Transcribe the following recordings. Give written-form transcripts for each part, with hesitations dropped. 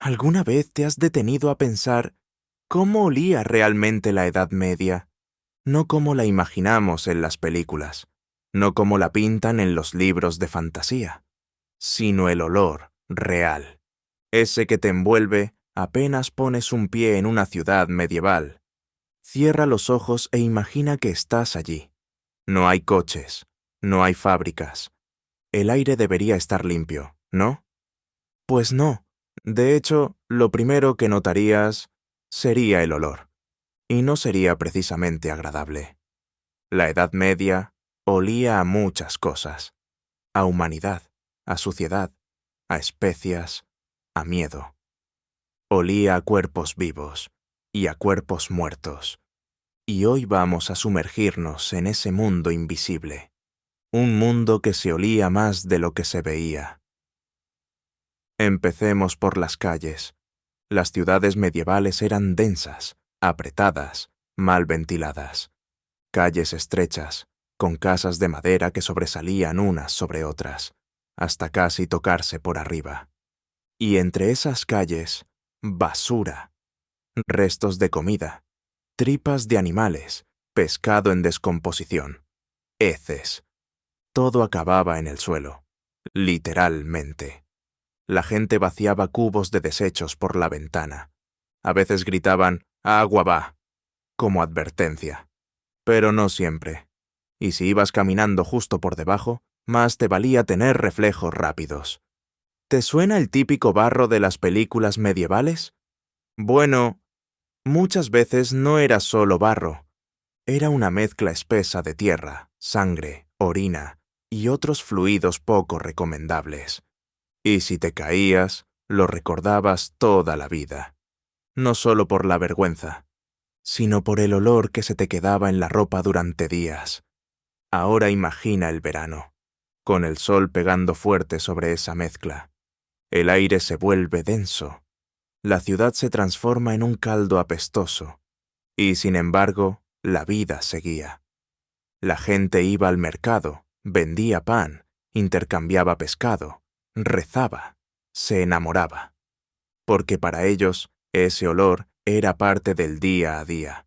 ¿Alguna vez te has detenido a pensar cómo olía realmente la Edad Media? No como la imaginamos en las películas, no como la pintan en los libros de fantasía, sino el olor real, ese que te envuelve apenas pones un pie en una ciudad medieval. Cierra los ojos e imagina que estás allí. No hay coches, no hay fábricas. El aire debería estar limpio, ¿no? Pues no. De hecho, lo primero que notarías sería el olor, y no sería precisamente agradable. La Edad Media olía a muchas cosas, a humanidad, a suciedad, a especias, a miedo. Olía a cuerpos vivos y a cuerpos muertos. Y hoy vamos a sumergirnos en ese mundo invisible, un mundo que se olía más de lo que se veía. Empecemos por las calles. Las ciudades medievales eran densas, apretadas, mal ventiladas. Calles estrechas, con casas de madera que sobresalían unas sobre otras, hasta casi tocarse por arriba. Y entre esas calles, basura, restos de comida, tripas de animales, pescado en descomposición, heces. Todo acababa en el suelo, literalmente. La gente vaciaba cubos de desechos por la ventana. A veces gritaban «agua va», como advertencia. Pero no siempre. Y si ibas caminando justo por debajo, más te valía tener reflejos rápidos. ¿Te suena el típico barro de las películas medievales? Bueno, muchas veces no era solo barro. Era una mezcla espesa de tierra, sangre, orina y otros fluidos poco recomendables. Y si te caías, lo recordabas toda la vida. No solo por la vergüenza, sino por el olor que se te quedaba en la ropa durante días. Ahora imagina el verano, con el sol pegando fuerte sobre esa mezcla. El aire se vuelve denso. La ciudad se transforma en un caldo apestoso. Y sin embargo, la vida seguía. La gente iba al mercado, vendía pan, intercambiaba pescado, rezaba, se enamoraba. Porque para ellos, ese olor era parte del día a día.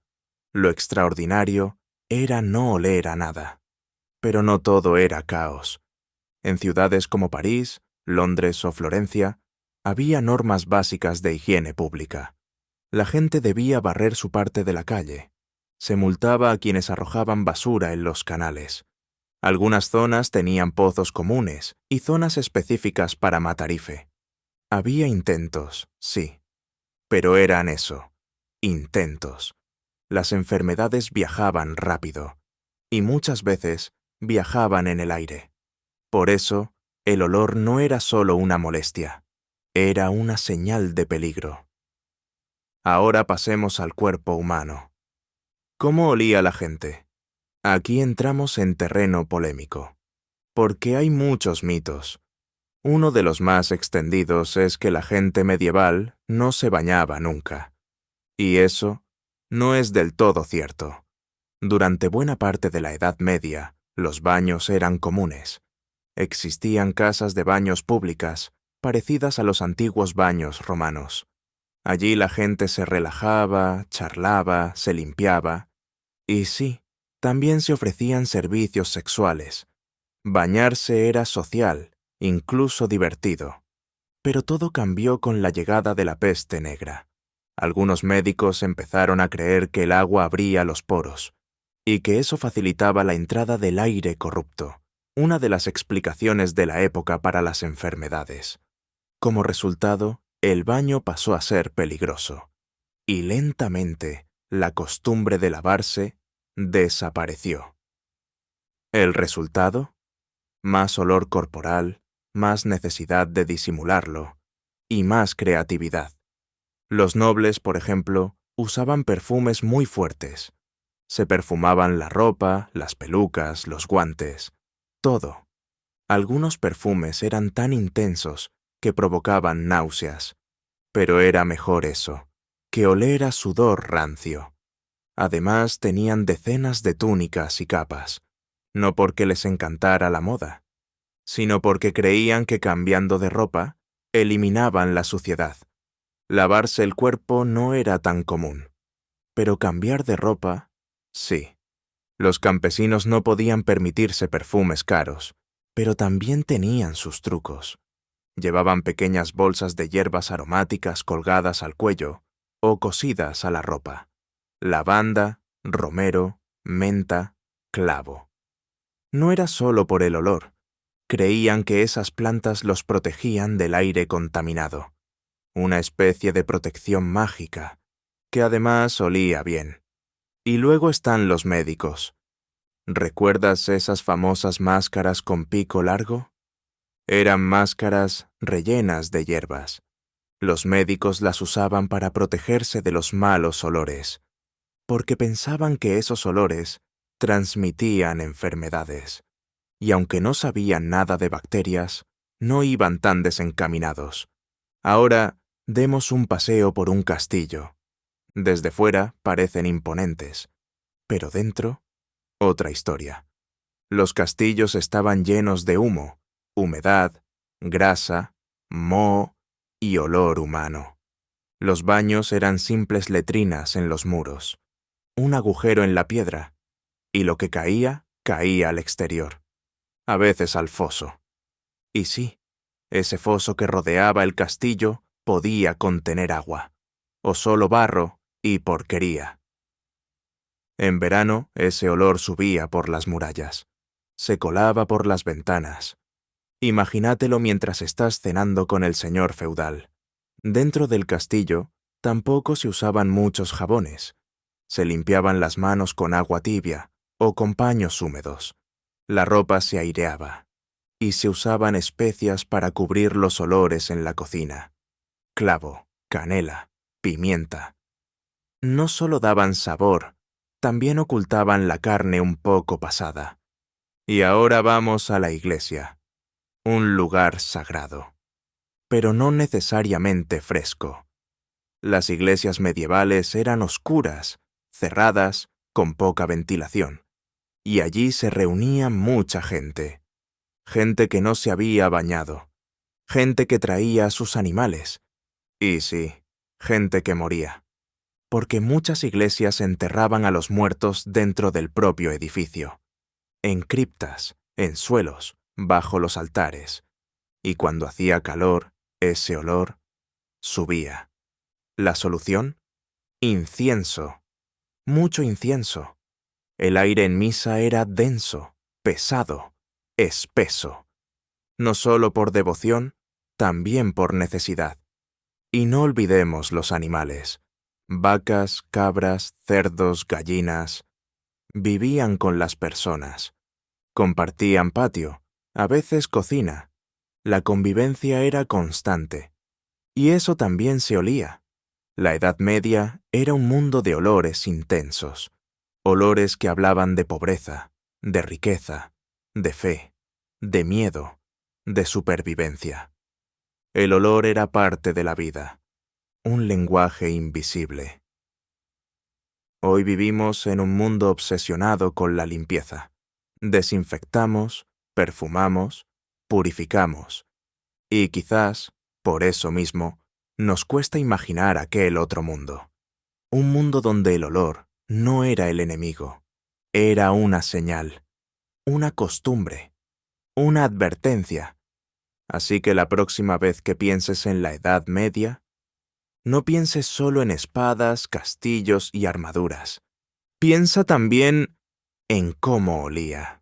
Lo extraordinario era no oler a nada. Pero no todo era caos. En ciudades como París, Londres o Florencia, había normas básicas de higiene pública. La gente debía barrer su parte de la calle. Se multaba a quienes arrojaban basura en los canales. Algunas zonas tenían pozos comunes y zonas específicas para matarife. Había intentos, sí, pero eran eso, intentos. Las enfermedades viajaban rápido, y muchas veces viajaban en el aire. Por eso, el olor no era solo una molestia, era una señal de peligro. Ahora pasemos al cuerpo humano. ¿Cómo olía la gente? Aquí entramos en terreno polémico, porque hay muchos mitos. Uno de los más extendidos es que la gente medieval no se bañaba nunca. Y eso no es del todo cierto. Durante buena parte de la Edad Media, los baños eran comunes. Existían casas de baños públicas, parecidas a los antiguos baños romanos. Allí la gente se relajaba, charlaba, se limpiaba. Y sí, también se ofrecían servicios sexuales. Bañarse era social, incluso divertido. Pero todo cambió con la llegada de la peste negra. Algunos médicos empezaron a creer que el agua abría los poros, y que eso facilitaba la entrada del aire corrupto, una de las explicaciones de la época para las enfermedades. Como resultado, el baño pasó a ser peligroso, y lentamente la costumbre de lavarse desapareció. ¿El resultado? Más olor corporal, más necesidad de disimularlo, y más creatividad. Los nobles, por ejemplo, usaban perfumes muy fuertes. Se perfumaban la ropa, las pelucas, los guantes, todo. Algunos perfumes eran tan intensos que provocaban náuseas. Pero era mejor eso, que oler a sudor rancio. Además, tenían decenas de túnicas y capas, no porque les encantara la moda, sino porque creían que cambiando de ropa, eliminaban la suciedad. Lavarse el cuerpo no era tan común, pero cambiar de ropa, sí. Los campesinos no podían permitirse perfumes caros, pero también tenían sus trucos. Llevaban pequeñas bolsas de hierbas aromáticas colgadas al cuello o cosidas a la ropa. Lavanda, romero, menta, clavo. No era solo por el olor. Creían que esas plantas los protegían del aire contaminado. Una especie de protección mágica, que además olía bien. Y luego están los médicos. ¿Recuerdas esas famosas máscaras con pico largo? Eran máscaras rellenas de hierbas. Los médicos las usaban para protegerse de los malos olores, porque pensaban que esos olores transmitían enfermedades. Y aunque no sabían nada de bacterias, no iban tan desencaminados. Ahora, demos un paseo por un castillo. Desde fuera parecen imponentes, pero dentro, otra historia. Los castillos estaban llenos de humo, humedad, grasa, moho y olor humano. Los baños eran simples letrinas en los muros, un agujero en la piedra, y lo que caía, caía al exterior, a veces al foso. Y sí, ese foso que rodeaba el castillo podía contener agua, o solo barro y porquería. En verano, ese olor subía por las murallas, se colaba por las ventanas. Imagínatelo mientras estás cenando con el señor feudal. Dentro del castillo tampoco se usaban muchos jabones. Se limpiaban las manos con agua tibia o con paños húmedos. La ropa se aireaba y se usaban especias para cubrir los olores en la cocina. Clavo, canela, pimienta. No solo daban sabor, también ocultaban la carne un poco pasada. Y ahora vamos a la iglesia, un lugar sagrado, pero no necesariamente fresco. Las iglesias medievales eran oscuras, cerradas, con poca ventilación, y allí se reunía mucha gente. Gente que no se había bañado, gente que traía a sus animales, y sí, gente que moría, porque muchas iglesias enterraban a los muertos dentro del propio edificio, en criptas, en suelos, bajo los altares, y cuando hacía calor, ese olor subía. ¿La solución? Incienso. Mucho incienso. El aire en misa era denso, pesado, espeso. No solo por devoción, también por necesidad. Y no olvidemos los animales. Vacas, cabras, cerdos, gallinas. Vivían con las personas. Compartían patio, a veces cocina. La convivencia era constante. Y eso también se olía. La Edad Media era un mundo de olores intensos. Olores que hablaban de pobreza, de riqueza, de fe, de miedo, de supervivencia. El olor era parte de la vida, un lenguaje invisible. Hoy vivimos en un mundo obsesionado con la limpieza. Desinfectamos, perfumamos, purificamos. Y quizás, por eso mismo, nos cuesta imaginar aquel otro mundo. Un mundo donde el olor no era el enemigo, era una señal, una costumbre, una advertencia. Así que la próxima vez que pienses en la Edad Media, no pienses solo en espadas, castillos y armaduras. Piensa también en cómo olía.